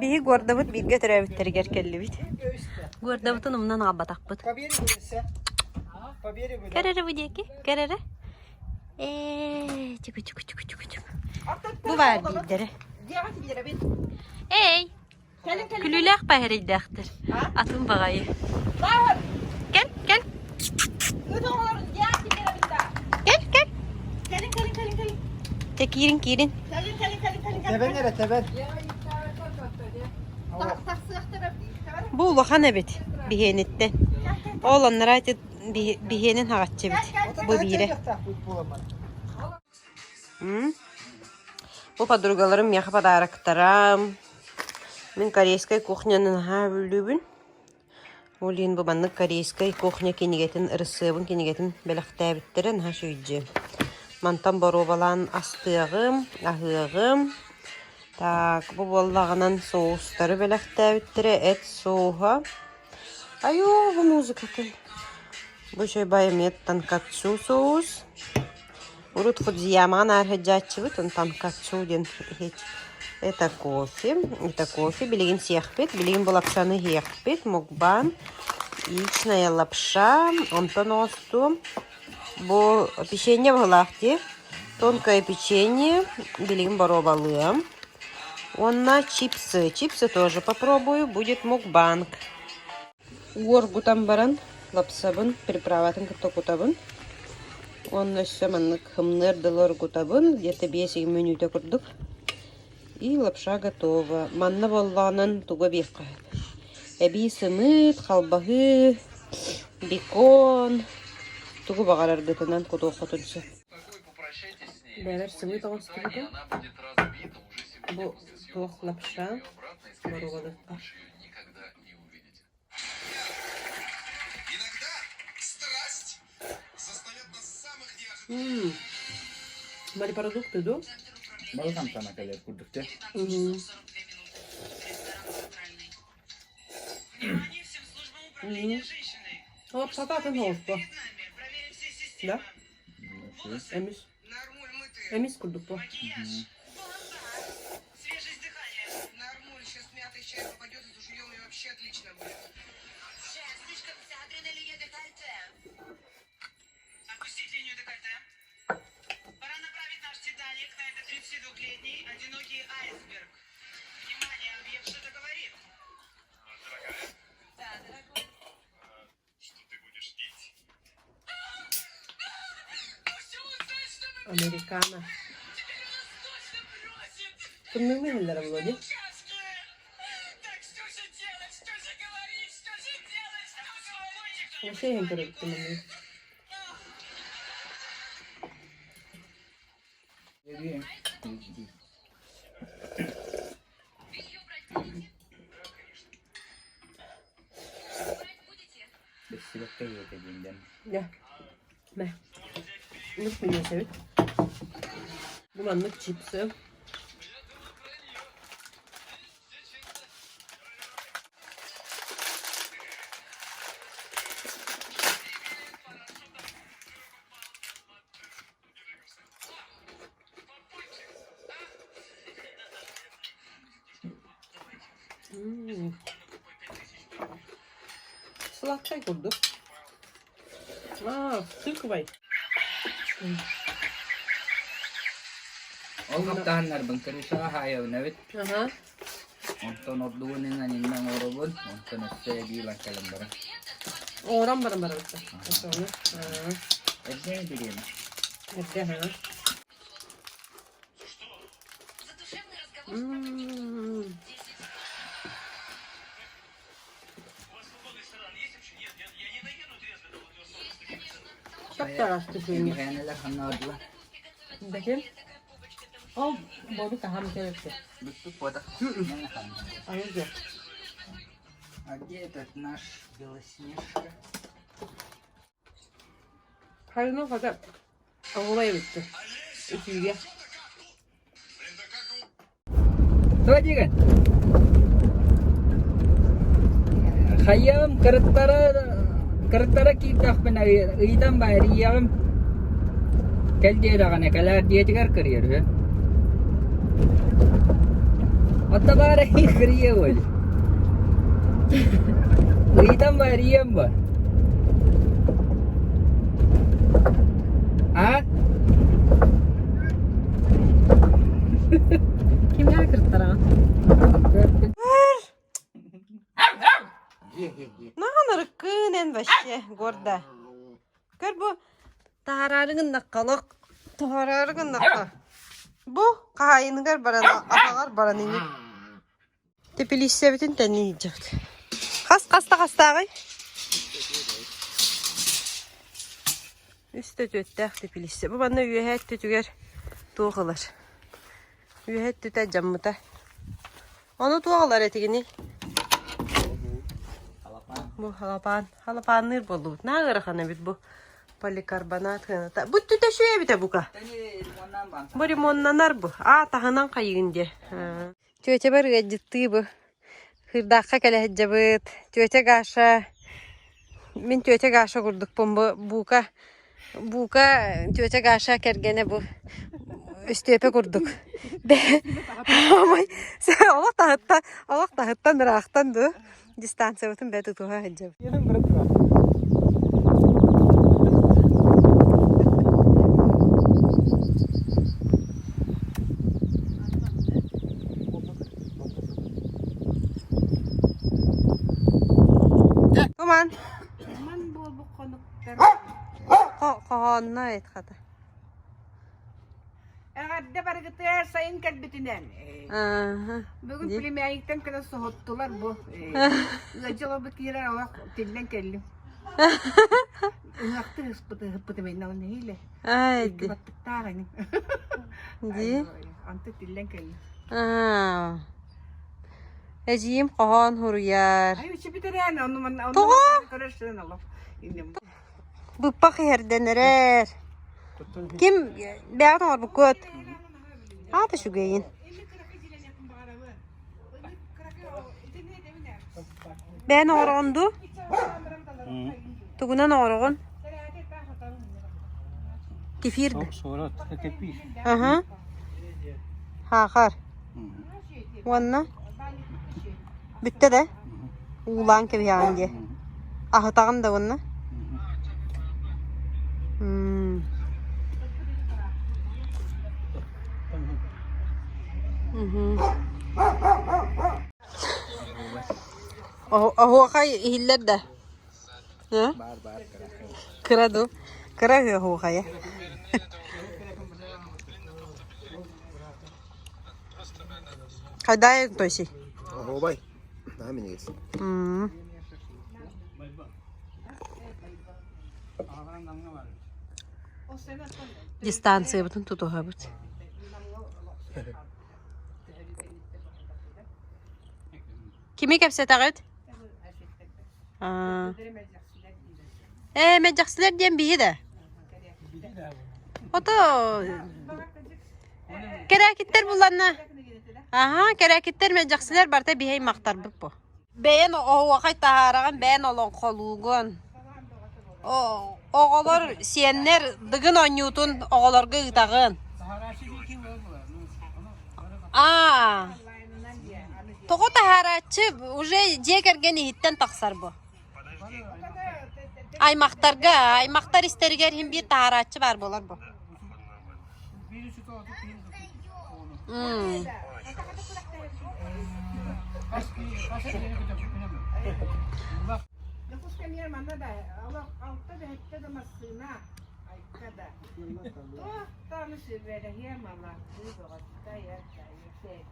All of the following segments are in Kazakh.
Bihi gordabıt bir götürebitteri gerkelli bit. Gordabıtın umdan abatakbıt. Kerere bu diye ki, kerere. Çıkı. Bu var değildir. Külülük bahriydektir. Atın bağayı. Gel. Gel. Tek girin. Teven nere teven? Bu ulahan evet bihenetten. Oğlanlar ayet bihenin hagatçı bit. Bu biri. Bu подругаларым яхы подарактарам. Мен корейской кухнянын бөлүбүн. Олин bu баннык корейской кухня кенегетин ырысыбын кенегетин белектебиттерин ха шүйджи. Мантан боробалан астыгым, ахыгым. Так, bu bolлагынан соустары белектебиттере эт соуга. Аю, bu музыкатын. Bu şey bayымет танкатсу соус. Урут Фудзияман архаджачывыт, он танкатсу ден. Это кофе. Билигин сехпет, билигин булаксаны хехпет, мукбан. Яичная лапша, онтон осту. Бу печенье в галахте. Тонкое печенье, билигин боробалым. Онна чипсы. Чипсы тоже попробую, будет мукбанг. Уоргу там баран, лапсабын, приправатын катокутабын. Он маннык хымнер дылар гутабын, где-то 5 минут курдук. И лапша готова. Манна болланын туга бекка. Эби сымыт, халбагы, бекон. Тугу багалар бетенен куту хотунчу. Бәлер сымыт оңстырды. Бу тух лапша. Боругадыкка. Морепродукты, да? Балкан sana kadar kurdukça. Вот сататын олпа. Да? Эмис курдук по. Свежесть дыхания. На армур сейчас мятый чай попадет, зажуем и вообще отлично будет. Слишком задрана линия декольте. Опустить линию декольте. Пора направить наш Титаник на этот 32-летний одинокий айсберг. Внимание, объект что-то говорит. Дорогая? Да, дорогой. Что ты будешь пить? Американо. Кымның менелер Володя? Так что же делать? Что же говорить? Что же делать? Успокойте кто-нибудь. Вообще я не көріп кымның. Без сигаретки едем. Да. Мә. Лык меня sevit. Bu manlık çipsi. Сладкий kurduk. Sıkıvay. O kaptahanlar bangkari sa hayaw na wit. Aha. Onto noddunin na ninang orobon. Onto nasa bilang kalambara. Oran bara bitti. Sonra. Evde ne bileyim. Evde ha. Çok taraflı şeyini. Kaya nila kanodla. Bakayım. Balık daha mı gerekti? Gusto po da. Hayır yok. А где этот наш Белоснежка? Hayırlı kadar. Olaya bitti. İkiye. Tuh kan? Hayam kertara kita pernah idam bayar yam. Kel dia dah kan kalau dia cakap kerja tu. Hatta bari kırıyor öyle. Kıyıdan var, yiyen var. Ha? Kim ya kırttıran? Ne kadar kınen başçı gorda. Gör bu tahararıgın nakkalık. Tahararıgın nakka. Bu kahayınıgar barana, atagar baranini. Tepilişse bütün teni yiyecek. Kasta ağay. Üstü tüttək tepilişse. Bu bana üyehet tütüger tuğalar. Üyehet tüte camıda. Onu tuğalar etigini. Bu halapan. Halapanır bolu. Ne ağırıqanı bit bu? Polikarbonat kanata. Bu tüte şuya bite buka. Bu limonlanar bu. Tahınan kayığınca. Tüöte var gacıttığı bu. Hırdaqqa kele hecabıt. Tüöte gaşa. Min tüöte gaşa kurduk bu. Buka tüöte gaşa kergene bu. Üstüpe kurduk. Ama Allah tahıttan rağıttan du. Distansiya bütün bedi tuha hecab. Kuman. Man bu konuklar. Kohonna et kata. Eğer bargıtı sayın kalbitinden. Bugün filmi ayıktan kadar soğuttular bu. Acaba bir kere avak tilden kellim. Uzaktı hıspıtı beni o neyle. Haydi. Battıktarın. Di. Antı tilden kellim. Ejiyim kohon huruyar. Ay bir bir tane onu Toğa. karıştırın Allah. İndim. Bıpak herdenerer. Kim? Beğen var bu kod. Hadi şu geyin. Ben orandu. Tugunan oran. Kefirdi. Sonra tepiş. Aha. Hakar. Wanna? Bitti de. Ulan gibi hangi? Ahıtağın da wanna. Aho kay hiller de. Ha? Bar. Kıradu. Kırıyor aho kaya. Kadayık toşi. Aho bay. Daha mı neyse? Distansiya bütün tutu habut. Kimi kepse tağıt? Mecaqsiler diyen bihi de. O da kerakitler bulanna. Aha, kerakitler mecaqsiler barta bihey maqtar bu. Beyen o vakay taharağın beyen olan koluğun. Oğalar siyenler dıgın onyutun oğalarga ıtağın. Toğu taharatçı уже jekergeni hitten taqsar bu. Aymaqtar isterger hem bir taharatçı var bolar bu. Nüfus kemiyer manda da Allah altta da hette de masına. Ayıkta da. Oh tanışı böyle yem Allah. Bu da ya yüksek.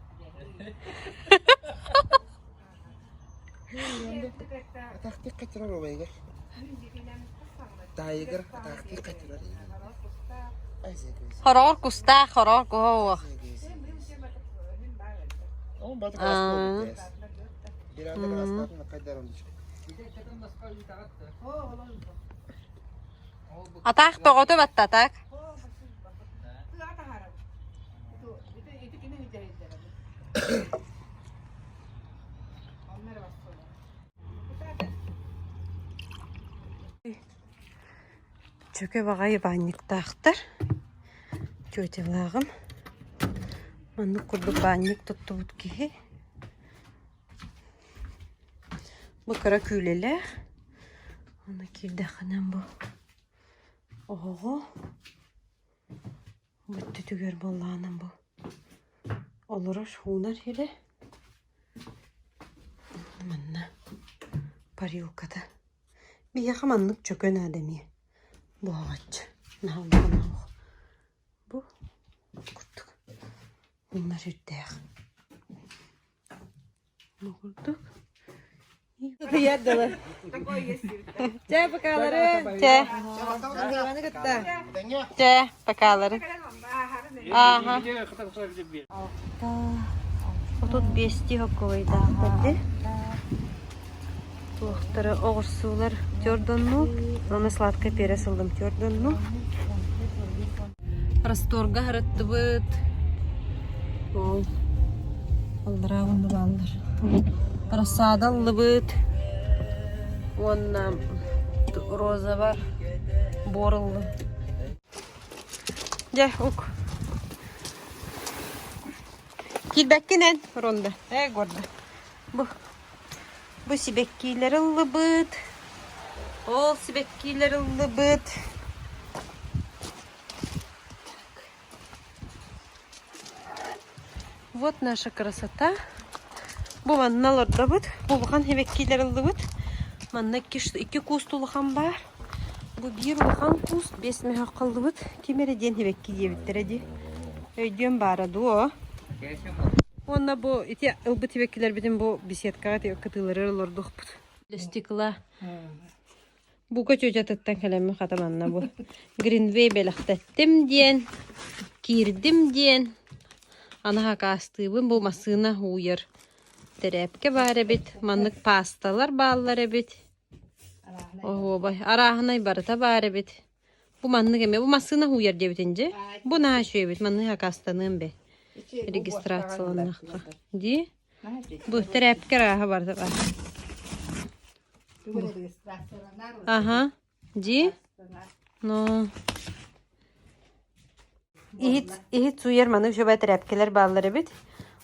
Tahqiq qatirar o bayga. Tiger tahqiq qatirar. Horor kusta, horor goh. Ama batık aslı. Biraz da aslı kadar olmuş. Ataq toğotu battatak. Çöke bagayı bannik taqtar. Köte lağım. Mandı kurdu bannik tuttu butkihi. Bu kara küylele. Onu kirdaxanan bu. Oho. Bu tütügör bollağının bu. Olurur hunar hele. Manna. Pariyukada. Bir yakamanlık çok önemli. Bu ağaç. Ne oldu bana o? Bu. Kurtuk. Bunlar ürdek. Ne kurduk? Yerdeler. Çay bakaları. Çay. Çay bakaları. Aha. 35 hokoyda hadi. Tuhtara oğursular gördün mü? Onu sladka pere sıldım gördün mü? Rastorga harattı bıt. Aldıra onu baldır. Rasadallı bıt. Onunla roza var. Borullu. Gel ok. Kilbekkinen ronda. Gorda. Bu sibekkiler ılıbıt. Ol sibekkiler ılıbıt. Вот наша красота. Bu mannalar da bıt. Bu bakan hevekkiler ılıbıt. Manna iki kust ulukan var. Bu bir ulukan kust. Besme hakkıldı bıt. Kemereden hevekki diyevittir hadi. Öydüğüm baradı o. Onda bu iti ılbıt hevekkiler bizim bu bisetkaya katıları olurdu. Stikla. Bu kaç öcatıttan kalemi katamanna bu. Greenway belaktettim diyen. Kirdim diyen. Ana kastığım bu masına huyar. Terepke var bit. Manlık pastalar bağlar bit. Oho bay. Arahına barata var bit. Bu manlık eme. Bu masına huyar debitince. Bu ne şöyle bit. Manlık kastanım be. Registrasyon di. Bu terepke raha var da. Aha. Di. No. İhit suyar manık şöyle terepkeler bağlar bit.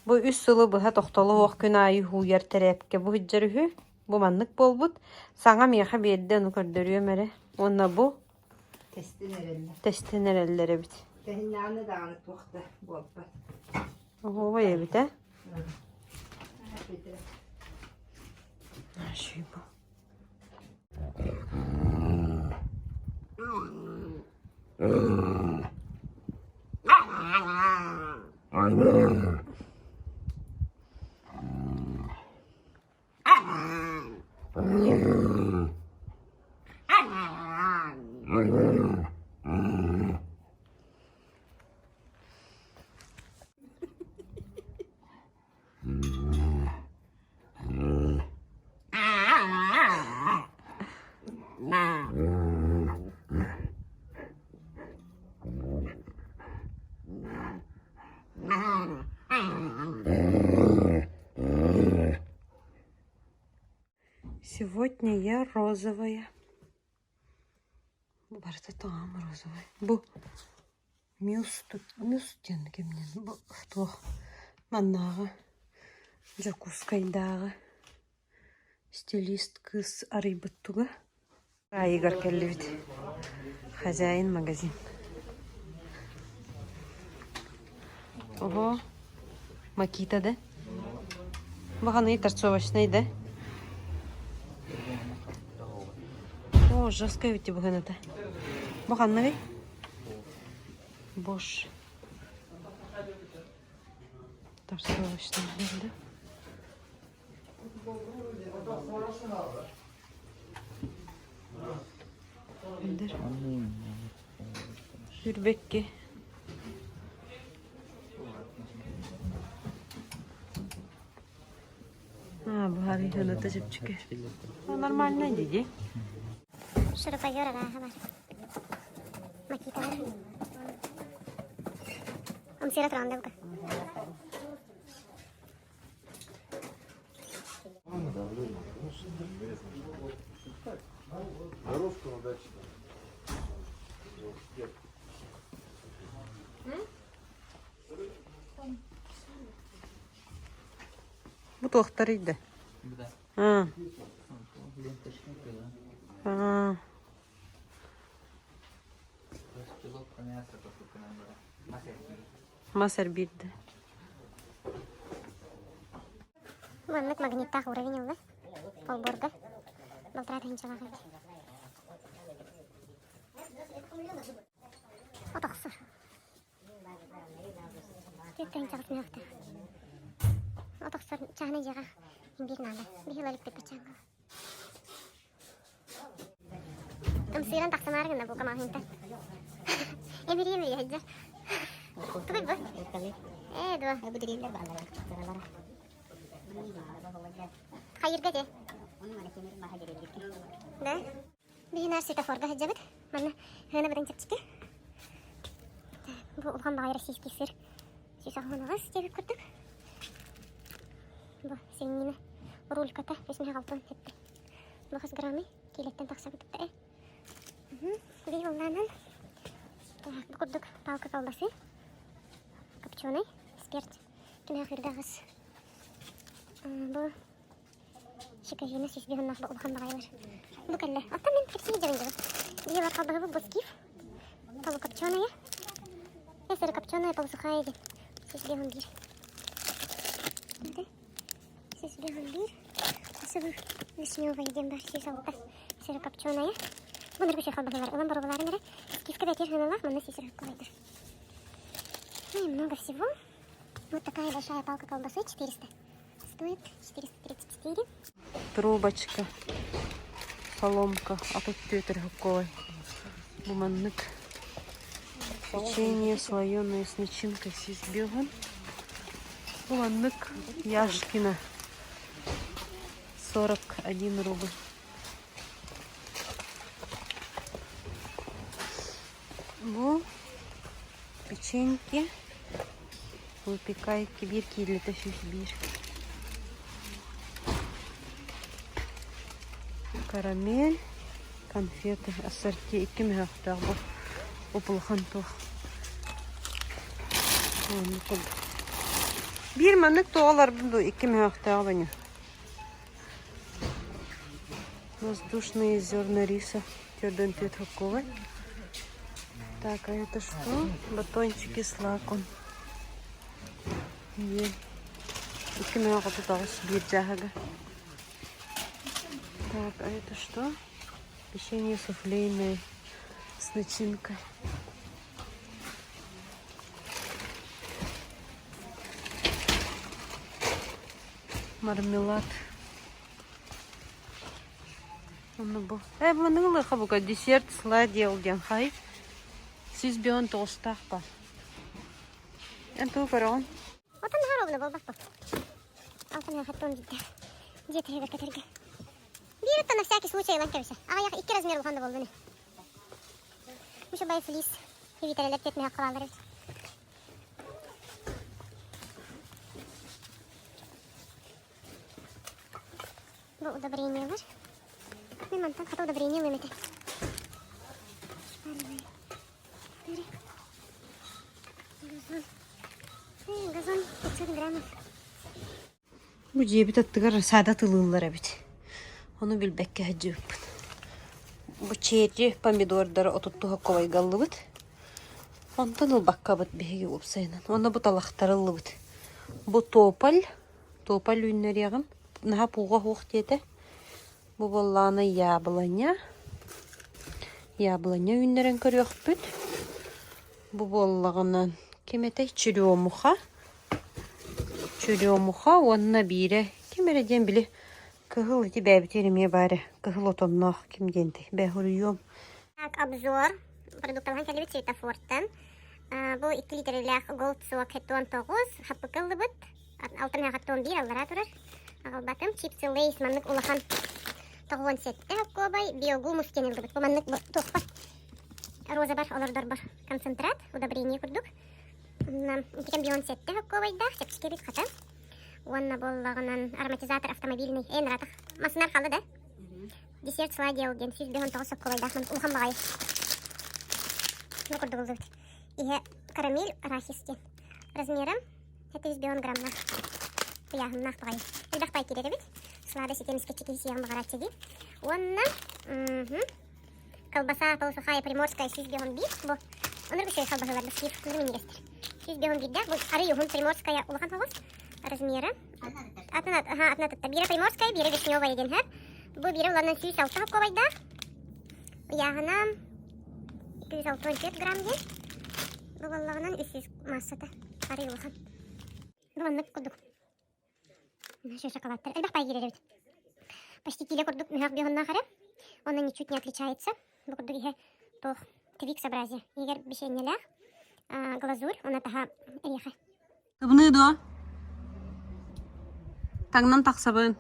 Bu üst sılı bu ha toxtalı hoq gün ayı huyar terepke bu hicjarı bu manlık bol but. Sana miyaha bir yedde onu kördürüyor mere. Onunla bu. Testin erellere bit. Tehinlerini dağınık toxta bol bit. Oho vay bit ha. Şey bu. Сегодня я розовая. Барта там розовая. Bu Мюстен кемнен. Bu кто? Маннага. Джакускайдага. Стилист кыз арыйбыттуга. Игорь келлибит. Хозяин магазин. Ого. Макита да? Баганы торцовочный да? О, жесткая ведь баганата. Баганы ви? Бош. Торцовочный да? Hürbekki. Bu harita da çıkıyor. Normal ne dedi? Şurupa göre raha var. Makita var. Amsira tranda bu. Bu doktoruydu. Bu da. Ha. ленточники, да? А, Распиловка мяса, поскольку нам надо. Масерки. масар бирді. Маннык магниттах уровень улы. Полборга. Болтыра тайынчаға қайды. Отақсыр. Тек тайынчаға смеяқты. Отақсыр чағына жеға. Имбирін алды. Бихил әлік деп бәтчаңға. Тымсырын тақсамарығында бұл қамағынта. Емірейін бейі әйдер. Тұғай бұл? Дуа. Бұл дірелер бағалар. Hayırga de. Да? Бихинар светофорга хаджабыт. Манна хана бадан чапчыка. Бу улган багай российский сыр. Сусахманагыз жебип көрдүк. Бу сенина рульката бесме галтон тепти. Бу 100 граммы келеттен таксап кетти. Би улганан. Так, бу көрдүк палка колбасы. Копченый, спирт. Кеме хырдагыз. Бу шикажина сисбиган нахбы улхан багайлар. Бу калле. Ата мен такси жабын. Бияла калбагы боскив. Палу копченая. Эсер копченая палу сухая ди. Сисбиган бир. Сисбиган бир. Асыбы вишневый дем бар сисалта. Эсер копченая. Бундар бишер калбагылар. Улан баругалары мере. Скифка бетер ханалах, манна сисер колайдыр. И много всего. Вот такая большая палка колбасы 400. Стоит 434. Трубочка. Соломка. А тут тетер какой. Буманнык. Печенье слоеное с начинкой сизбеган. Буманнык. Яшкина. 41 рубль. Бу печеньки. Выпекайки, бирки для тафиш бир. Карамель, конфеты, ассорти, кем хахтар бу. Опулхантух. Bir manlık doğalar bunu 2 hafta баня. Воздушные зерна риса. Тёрден тетраковый. Так, а это что? Батончики с лаком. Є. И много пыталась бить жага. Так, а это что? Печенье суфлейное с начинкой. Мармелад. Бұл лыха бұға десерт сладел ден хай. Сіз беон тоғыстақ ба. Энту көріғын. Отан харовна бол бақ. Алтын хаттон жидді. Жет хебер кетерге. Бирітті на всякий случай лан кебесі. Ағаяқ 2 размер болғанда болды не. Мұшы бай флис. Хевитарелер тетмей аққалалары. Бұл удобрениялар. Мен мантан хата удобрение лөметі. Газон 500 граммов. Bu cebit attıgar saadat ılığınlara bit. Onu bilbekke hacı öpün. Bu çeyri pomidorları otuttuğa kovay gallı bit. Ondan ılbakka bit bihegi upsaynan. Onda bu talaktarıllı bit. Bu topal. Topal ünleri yağın. Naha puğa hoğ diyete. Bu bollağına yablanya. Yablanya ünlerin körüyor bit. Bu bollağından kemete çürüyomuha. Çürüyomuha onunla bire. Kemereden bile kıhıl eti bәбітеріме бәрі. Кыхыл отоннақ кемденді. Бәхұрыйом. Так, обзор продуктов хәлебет светофорттан. Бұл 2 литрлік голд суак хеттон 9, хаппы кылды бұд. Алтын хаттон 1 аллара тұрар. Ағылбатым чипсы лейс маннык улахан 97 хапко бай. Биогумус кенелді бұд. Бұл маннык тоқпа. Роза бар, олардар бар. Концентрат, удобрение күрдік. Иткен бион сетті хапко байда. Чепчіке бит қата. Онна боллағынан ароматизатор автомобильный. Эйн ратық. Масынар қалды да? Десерт сладел ген. Сіз бігін тоғыз сапко байдақмын. Улхан бағай. Ну, күрді бұлды бұд. Ihe карамель арахис ген. Размером 700 граммна. Бұяғын нақ бағай. Үлдақ бай кереді бұд. маслада сетеміз кечеке сияғын бағарат жеди. Онна колбаса полусухая приморская 100 бу. Оныр бүшөй колбасаларды сыйып нырминигестер. 100 да, бу ары югун приморская улахан хогус размері. Атнатытта бире приморская, бире вишневая ден хәр. Бу бире уларнан 106 хап ковайда. Яғынан 264 грамм ден. Бу баллагынан 300 массата ары улахан. Дуаннык курдук. Наша шоколадтар. Элбах пай кирер бит. Почти киле курдук мехак бегонна хары. Он ничуть не отличается. Бу курдук ihe тох твиксообразие. Егер бишеннелях глазурь, он атаха орехи. Тыбны до. Таңнан тақсабын.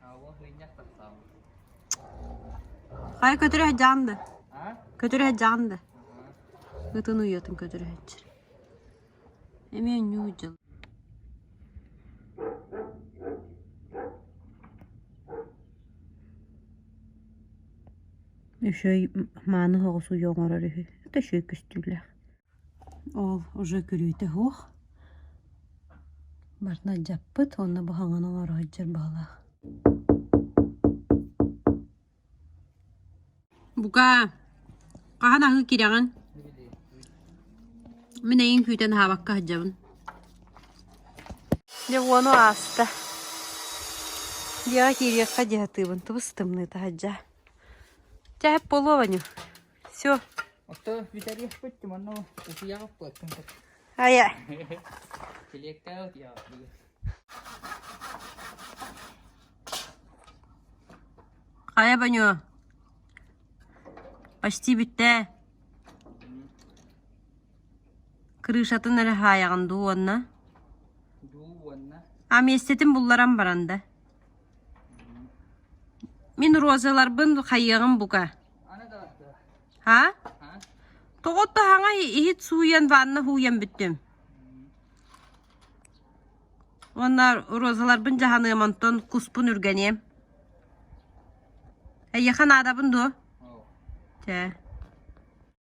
Ава хыйняк тақсам. Қай көтірі жанды. А? Көтірі жанды. Үтін ұйытын көтірі әтчір. Әмен нүжіл. Үшөй маны хоғысу жоңырыр үхі. Это шөй күстілі. Ол уже көрейті хоқ. Бартна жаппыт, онна бұхаңаның арғаджар бағалақ. Бұқа, қаған ағы кереғын? Мен әйін күйтен хабаққа хаджабын. Деп оны асты. Деға кереққа жатыбын, тұбыстымны хаджа. Жап болу ваню. Все. Отто витария пөттім, анна ұсияға пөттім. Ая. Келектәу тия. Қая баню. Почти бітті. Крышатын әрі хаяғын дуанна. Дуанна. Аместетім бұлларан баранда. Мен розалар бұн қайығын бұға. Ана да. Ha? Ha? Toğutta hana hit suyan vanna huyan büttüm. Onlar rozalar bunca hanımanton kuspun ürgeniyem. Yakan adabın du. Oh. Te.